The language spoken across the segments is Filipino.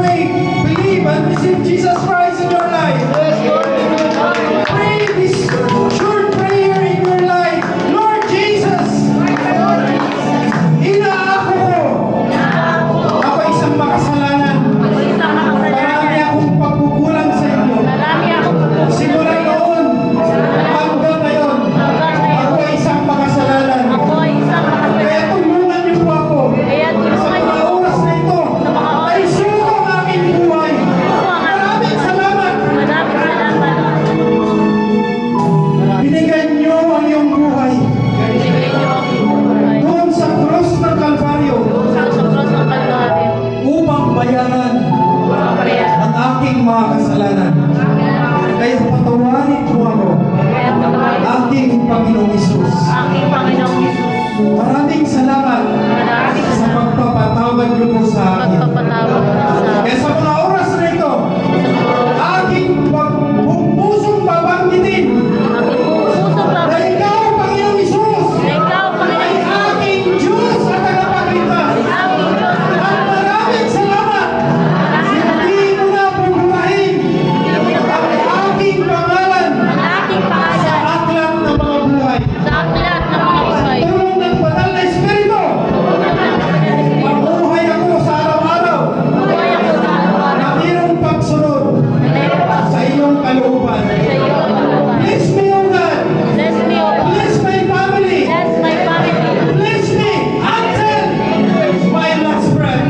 faith, believe and receive Jesus Christ in your life. Pray this short prayer in your life. Lord Jesus, inaako ko. Ako isang makasalanan. Marami akong pagkukulang sa inyo. Simula noon hanggang ngayon, ako ay isang makasalanan. Kaya tulungan niyo po ako sa mga oras na ito. Ay suko ang aking buhay. Maraming salamat. Binigyan niyo ang iyong buhay doon sa cross ng Kalbaryo upang bayaran ang aking mga kasalanan. Kaya patawarin po ako, aking Panginoong Isus. Maraming salamat sa pagpapatawad niyo po sa akin. Kaya sa mga oras na ito, aking pusong babanggitin na ikaw, Panginoong Isus, ay aking Diyos at tagapagligtas. At maraming salamat. Hindi mo na pagbuhahin ang aking pangalan sa aklat ng mga buhay. Tulong ng Banal na Espiritu, mabuhay ako sa araw-araw na mayroong pagsunod sa iyong kalooban. Bless me, O God. Bless my family. Bless me until my last breath.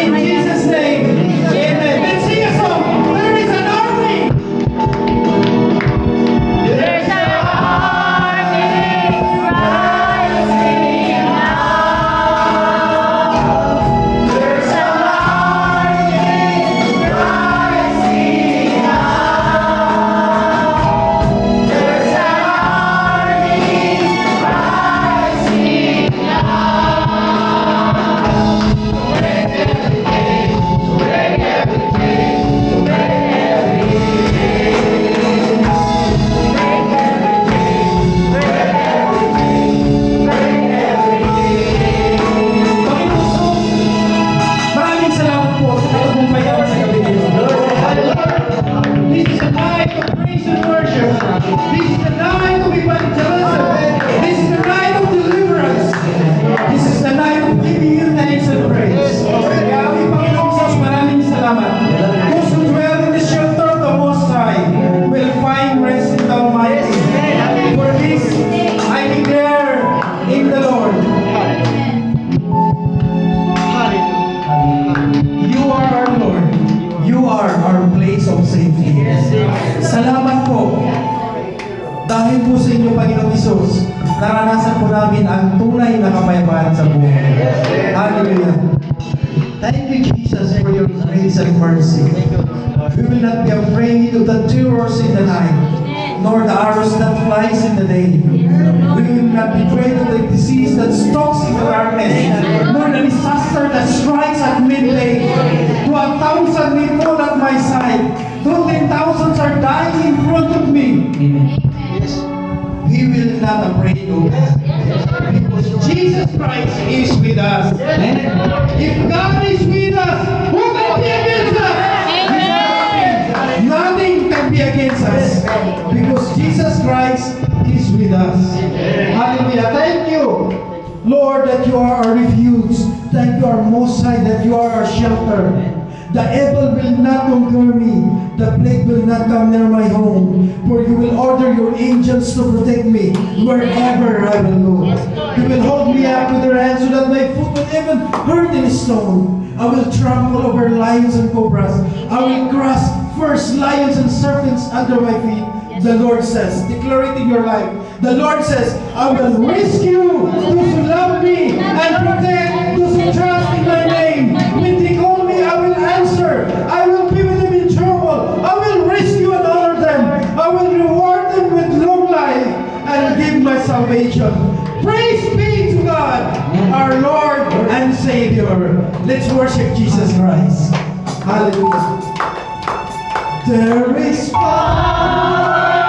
In Jesus' name, amen. Let's sing a song. There is an army. There's an army rising now. There's an army rising now. There's an army rising Maraming salamat po sa katagumpayan sa gabi nito. This is a night of praise and worship. This is the night of evangelism. This is the night of deliverance. This is the night of giving you thanks and praise. Kaya aming Panginoong Diyos, maraming salamat. Those who dwell in the shelter of the Most High will find rest in the Almighty. For this I declare in the Lord. You are our Lord. You are our place of safety. Salamat po. Dahil po sa inyo, Panginoong Isus, naranasan po namin ang tunay na kapayapaan sa buhay. Hallelujah. Thank you, Jesus, for your grace and mercy. We will not be afraid of the terrors in the night, nor the arrows that flies in the day. We will not be afraid of the disease that stalks in the darkness, nor the disaster that strikes at midday. 1,000 may fall at my side, though 10,000s are dying in front of me. We will not afraid of that, because Jesus Christ is with us. If God is with us, who can be against us? Nothing can be against us, because Jesus Christ is with us. Hallelujah. Thank you, Lord, that you are our refuge. Thank you, our Most High, that you are our shelter. The evil will not conquer me. The plague will not come near my home. For you will order your angels to protect me wherever I will go. You will hold me up with your hands so that my foot will even hurt in a stone. I will trample over lions and cobras. I will crush first lions and serpents under my feet. The Lord says, declare it in your life. The Lord says, I will rescue those who love me and protect those who trust in my name. When they call me, I will answer. I will be with them in trouble. I will rescue and honor them. I will reward them with long life and give my salvation. Praise be to God, our Lord and Savior. Let's worship Jesus Christ. Hallelujah. There is power